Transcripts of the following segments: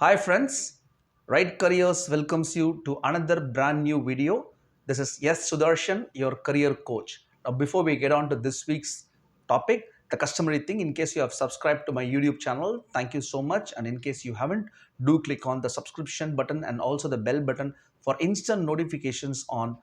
Hi friends, Right Careers welcomes you to another brand new video. This is S. Sudarshan, your career coach. Now before we get on to this week's topic, the customary thing, in case you have subscribed to my YouTube channel, thank you so much, and in case you haven't, do click on the subscription button and also the bell button for instant notifications on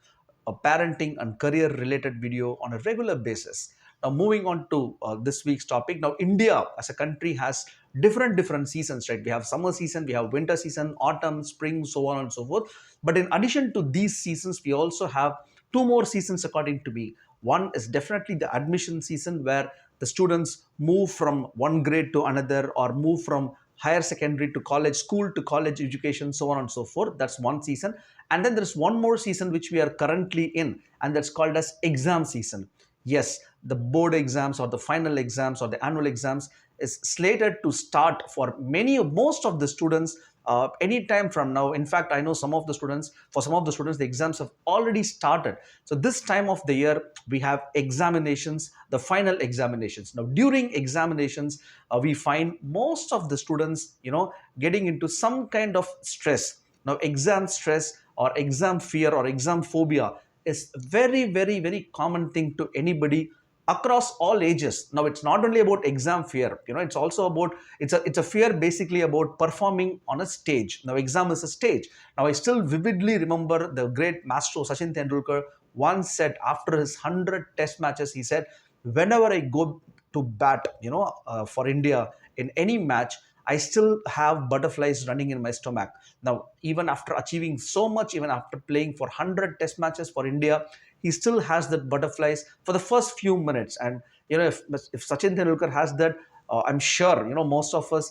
a parenting and career related video on a regular basis. Now moving on to this week's topic. Now India as a country has different seasons, right? We have summer season, we have winter season, autumn, spring, so on and so forth. But in addition to these seasons, we also have two more seasons according to me. One is definitely the admission season, where the students move from one grade to another, or move from higher secondary to college, school to college education, so on and so forth. That's one season. And then there's one more season which we are currently in, and that's called as exam season. Yes, the board exams or the final exams or the annual exams is slated to start for most of the students any time from now. In fact, I know for some of the students, the exams have already started. So this time of the year, we have examinations, the final examinations. Now, during examinations, we find most of the students, getting into some kind of stress. Now, exam stress or exam fear or exam phobia is very common thing to anybody across all ages. Now it's not only about exam fear, it's also about it's a fear basically about performing on a stage. Now exam is a stage. Now I still vividly remember the great maestro Sachin Tendulkar once said, after his 100 test matches, he said, whenever I go to bat, for India in any match, I still have butterflies running in my stomach. Now, even after achieving so much, even after playing for 100 test matches for India, he still has that butterflies for the first few minutes. And if Sachin Tendulkar has that, I'm sure most of us.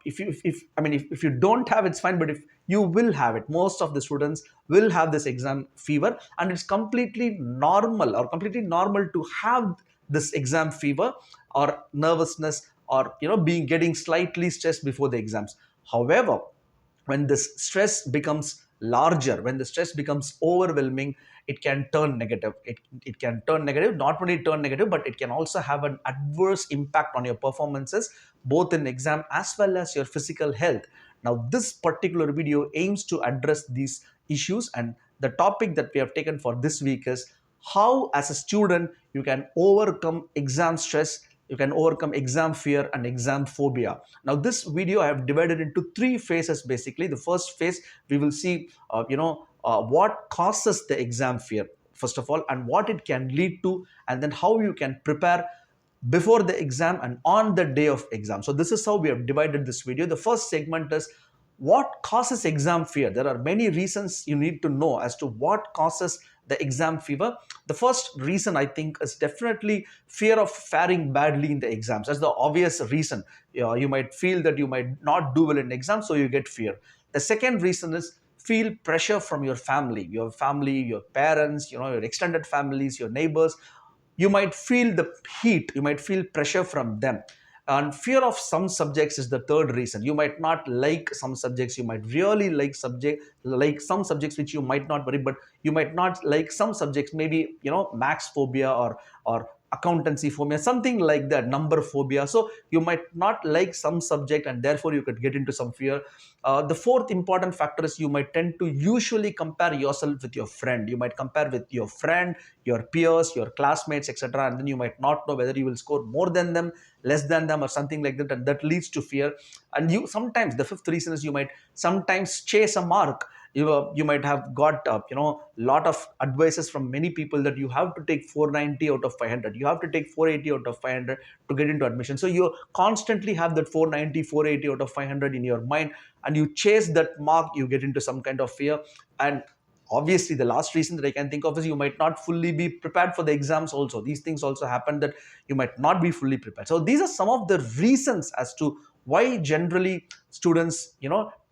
If you don't have, it's fine. But if you will have it, most of the students will have this exam fever, and it's completely normal to have this exam fever or nervousness, or being getting slightly stressed before the exams. However, when this stress becomes larger, when the stress becomes overwhelming, it can turn negative. It can turn negative, not only turn negative, but it can also have an adverse impact on your performances, both in exam as well as your physical health. Now this particular video aims to address these issues, and the topic that we have taken for this week is how, as a student, you can overcome exam stress, you can overcome exam fear and exam phobia. Now this video I have divided into three phases. Basically, the first phase, we will see what causes the exam fear first of all, and what it can lead to, and then how you can prepare before the exam and on the day of exam. So this is how we have divided this video. The first segment is what causes exam fear. There are many reasons you need to know as to what causes the exam fever. The first reason, I think, is definitely fear of faring badly in the exams. That's the obvious reason. You might feel that you might not do well in exams, so you get fear. The second reason is feel pressure from your family, your parents, your extended families, your neighbors. You might feel the heat, you might feel pressure from them. And fear of some subjects is the third reason. You might not like some subjects, you might really like some subjects which you might not worry, but you might not like some subjects, maybe max phobia, or accountancy phobia, something like that, number phobia. So you might not like some subject, and therefore you could get into some fear. The fourth important factor is you might tend to usually compare yourself with your friend. You might compare with your friend, your peers, your classmates, etc., and then you might not know whether you will score more than them, less than them, or something like that, and that leads to fear. And you sometimes, the fifth reason is you might sometimes chase a mark. You might have got lot of advices from many people that you have to take 490 out of 500, you have to take 480 out of 500 to get into admission. So you constantly have that 490, 480 out of 500 in your mind, and you chase that mark, you get into some kind of fear. And obviously the last reason that I can think of is you might not fully be prepared for the exams also. These things also happen, that you might not be fully prepared. So these are some of the reasons as to why generally students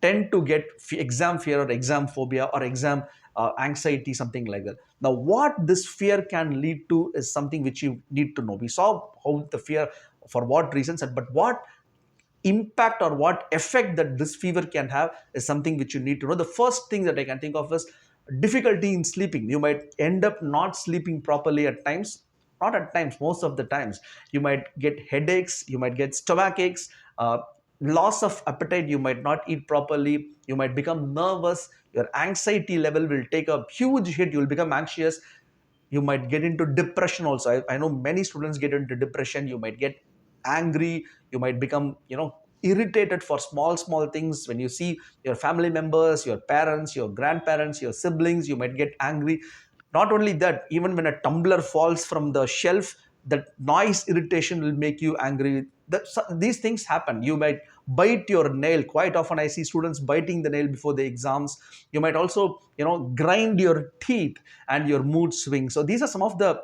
tend to get exam fear or exam phobia or exam anxiety, something like that. Now what this fear can lead to is something which you need to know. We saw how the fear, for what reasons, but what impact or what effect that this fever can have is something which you need to know. The first thing that I can think of is difficulty in sleeping. You might end up not sleeping properly at times, not at times, most of the times. You might get headaches, you might get stomach aches, loss of appetite, you might not eat properly, you might become nervous, your anxiety level will take a huge hit, you will become anxious, you might get into depression also. I know many students get into depression. You might get angry, you might become irritated for small things. When you see your family members, your parents, your grandparents, your siblings, you might get angry. Not only that, even when a tumbler falls from the shelf, that noise irritation will make you angry. These things happen. You might bite your nail. Quite often I see students biting the nail before the exams. You might also grind your teeth, and your mood swings. So these are some of the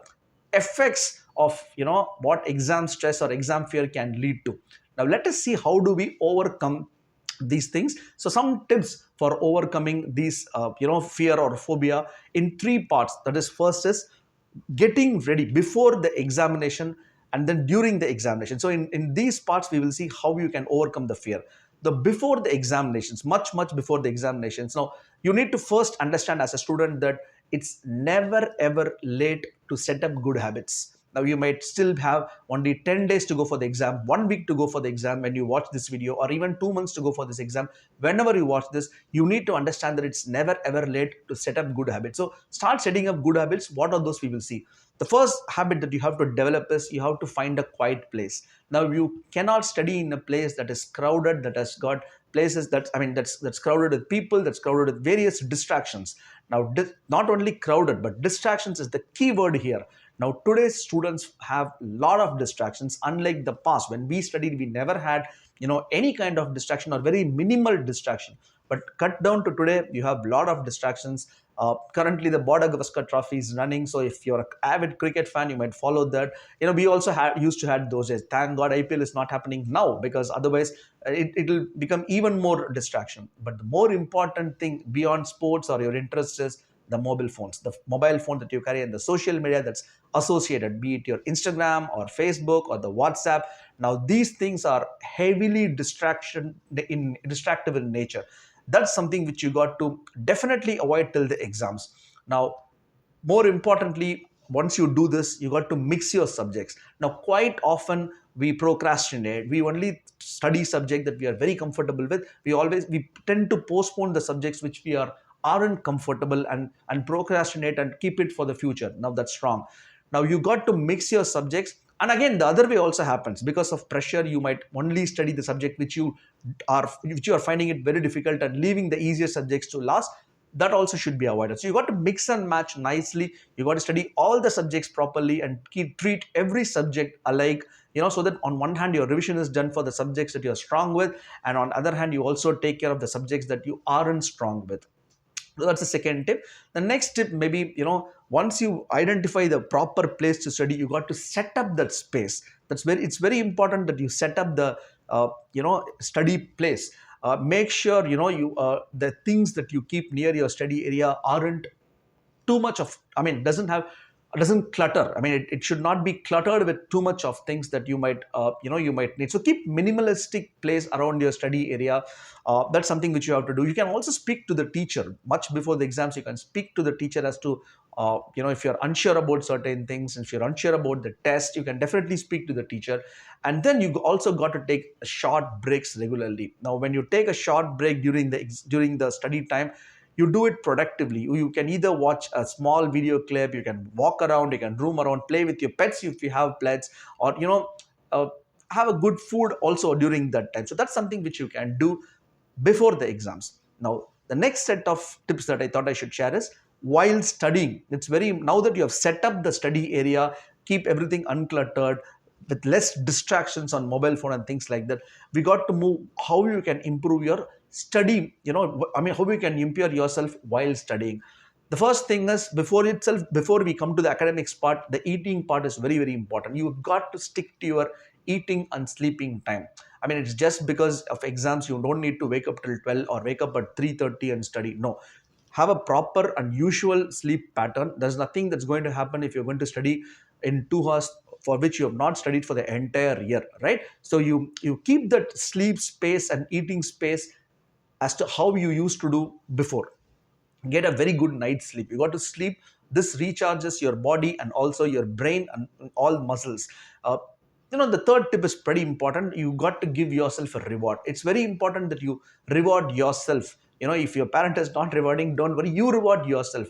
effects of what exam stress or exam fear can lead to. Now let us see how do we overcome these things. So some tips for overcoming these fear or phobia in three parts. That is, first is getting ready before the examination, and then during the examination. So in these parts we will see how you can overcome the fear. The before the examinations, much before the examinations. Now you need to first understand as a student that it's never ever late to set up good habits. Now you might still have only 10 days to go for the exam, 1 week to go for the exam when you watch this video, or even 2 months to go for this exam. Whenever you watch this, you need to understand that it's never ever late to set up good habits. So start setting up good habits. What are those? We will see. The first habit that you have to develop is you have to find a quiet place. Now you cannot study in a place that is crowded, that has got places that's crowded with people, that's crowded with various distractions. Now not only crowded, but distractions is the key word here. Now today's students have a lot of distractions. Unlike the past, when we studied, we never had any kind of distraction or very minimal distraction. But cut down to today, you have a lot of distractions. Currently the Border Gavaskar Trophy is running, so if you're an avid cricket fan, you might follow that. We also had used to had those days. Thank God IPL is not happening now, because otherwise it'll become even more distraction. But the more important thing beyond sports or your interest is the mobile phones, the mobile phone that you carry, and the social media that's associated, be it your Instagram or Facebook or the WhatsApp. Now these things are heavily distractive in nature. That's something which you got to definitely avoid till the exams. Now more importantly, once you do this, you got to mix your subjects. Now quite often we procrastinate, we only study subject that we are very comfortable with. We tend to postpone the subjects which we aren't comfortable, and procrastinate and keep it for the future. Now that's wrong. Now you got to mix your subjects. And again, the other way also happens. Because of pressure, you might only study the subject which you are finding it very difficult, and leaving the easier subjects to last. That also should be avoided. So you got to mix and match nicely. You got to study all the subjects properly, and treat every subject alike, so that on one hand your revision is done for the subjects that you're strong with, and on other hand you also take care of the subjects that you aren't strong with. So that's the second tip. The next tip, maybe, once you identify the proper place to study, you got to set up that space. It's very important that you set up the study place. Make sure the things that you keep near your study area aren't too much of, doesn't clutter. It should not be cluttered with too much of things that you might need. So keep minimalistic place around your study area. That's something which you have to do. You can also speak to the teacher much before the exams. You can speak to the teacher as to if you're unsure about certain things, if you're unsure about the test, you can definitely speak to the teacher. And then you also got to take short breaks regularly. Now when you take a short break during the study time, you do it productively. You can either watch a small video clip, you can walk around, you can roam around, play with your pets if you have pets, or uh, have a good food also during that time. So that's something which you can do before the exams. Now the next set of tips that I thought I should share is while studying. It's very, now that you have set up the study area, keep everything uncluttered with less distractions on mobile phone and things like that. We got to move how you can improve your study. How you can improve yourself while studying. The first thing is, before we come to the academics part, the eating part is very very important. You've got to stick to your eating and sleeping time. It's just because of exams you don't need to wake up till 12 or wake up at 3:30 and study. No, have a proper and usual sleep pattern. There's nothing that's going to happen if you're going to study in 2 hours for which you have not studied for the entire year, right? So you keep that sleep space and eating space as to how you used to do before. Get a very good night's sleep. You got to sleep. This recharges your body and also your brain and all muscles. The third tip is pretty important. You got to give yourself a reward. It's very important that you reward yourself. If your parent is not rewarding, don't worry, you reward yourself.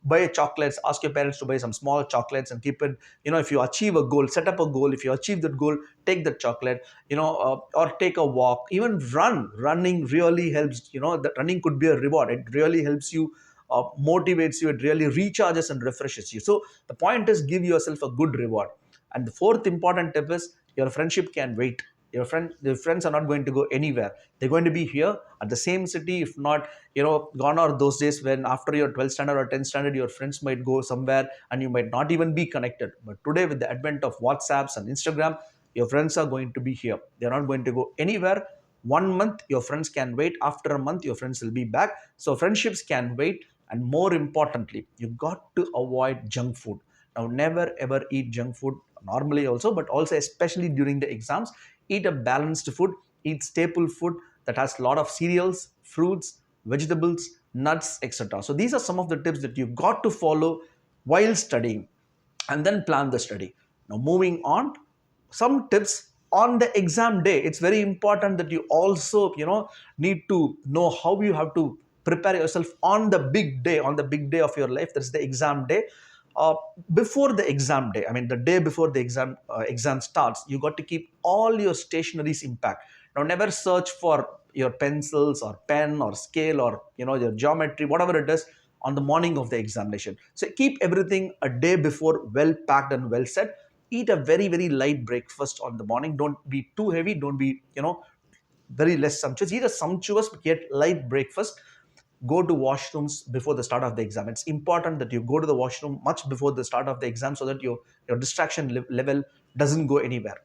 Buy chocolates, ask your parents to buy some small chocolates and keep it. If you achieve a goal, set up a goal. If you achieve that goal, take the chocolate. Or take a walk, even running really helps. That running could be a reward. It really helps you, motivates you, it really recharges and refreshes you. So the point is, give yourself a good reward. And the fourth important tip is, your friendship can wait. Your friends are not going to go anywhere. They're going to be here at the same city. If not, gone are those days when after your 12th standard or 10th standard, your friends might go somewhere and you might not even be connected. But today, with the advent of WhatsApps and Instagram, your friends are going to be here. They're not going to go anywhere. 1 month, your friends can wait. After a month, your friends will be back. So friendships can wait. And more importantly, you got to avoid junk food. Now, never ever eat junk food normally also, but also especially during the exams. Eat a balanced food, eat staple food that has a lot of cereals, fruits, vegetables, nuts, etc. So these are some of the tips that you got to follow while studying, and then plan the study. Now, moving on, some tips on the exam day. It's very important that you also, need to know how you have to prepare yourself on the big day of your life. That's the exam day. uh, Before the exam day, I mean the day before the exam starts, you got to keep all your stationaries impact. Now, never search for your pencils or pen or scale or your geometry, whatever it is, on the morning of the examination. So keep everything a day before well packed and well set. Eat a very, very light breakfast on the morning. Don't be too heavy. Don't be, very less sumptuous. Eat a sumptuous but yet light breakfast. Go to washrooms before the start of the exam. It's important that you go to the washroom much before the start of the exam, so that your distraction level doesn't go anywhere.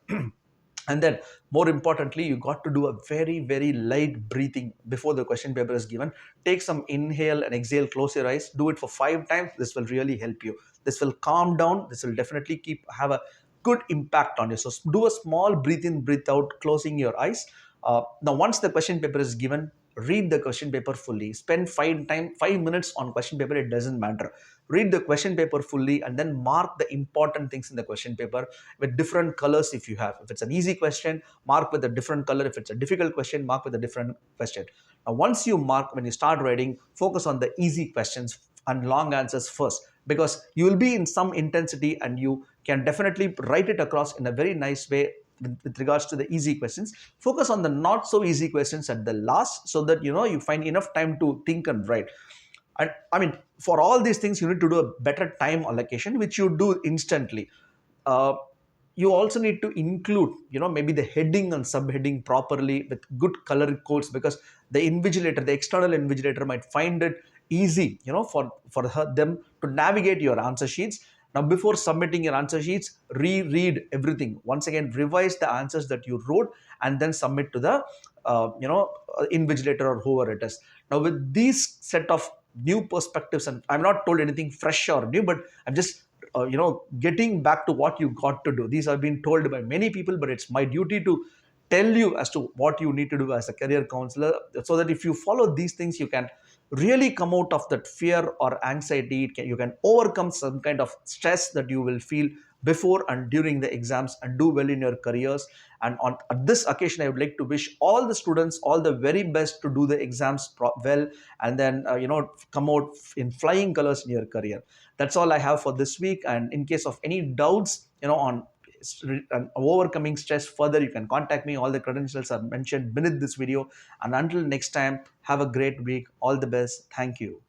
And then, more importantly, you got to do a very, very light breathing before the question paper is given. Take some inhale and exhale, close your eyes, do it for 5 times. This will really help you. This will calm down. This will definitely have a good impact on you. So do a small breathe in, breathe out, closing your eyes. Now, once the question paper is given, read the question paper fully. Spend 5 minutes on question paper. It doesn't matter. Read the question paper fully and then mark the important things in the question paper with different colors. If you have, if it's an easy question, mark with a different color. If it's a difficult question, mark with a different question. Now, once you mark, when you start writing, focus on the easy questions and long answers first, because you will be in some intensity and you can definitely write it across in a very nice way. With regards to the easy questions, focus on the not so easy questions at the last, so that you find enough time to think and write. And I mean, for all these things, you need to do a better time allocation, which you do instantly. uh, you also need to include, maybe the heading and subheading properly with good color codes, because the external invigilator might find it easy, them to navigate your answer sheets. Now, before submitting your answer sheets, reread everything once again, revise the answers that you wrote, and then submit to the invigilator or whoever it is. Now, with these set of new perspectives, and I'm not told anything fresh or new, but I'm just getting back to what you got to do. These have been told by many people, but it's my duty to tell you as to what you need to do as a career counselor, so that if you follow these things, you can really come out of that fear or anxiety. You can overcome some kind of stress that you will feel before and during the exams, and do well in your careers. And on at this occasion, I would like to wish all the students all the very best to do the exams well, and then come out in flying colors in your career. That's all I have for this week. And in case of any doubts, on overcoming stress further, you can contact me. All the credentials are mentioned beneath this video. And until next time, have a great week. All the best. Thank you.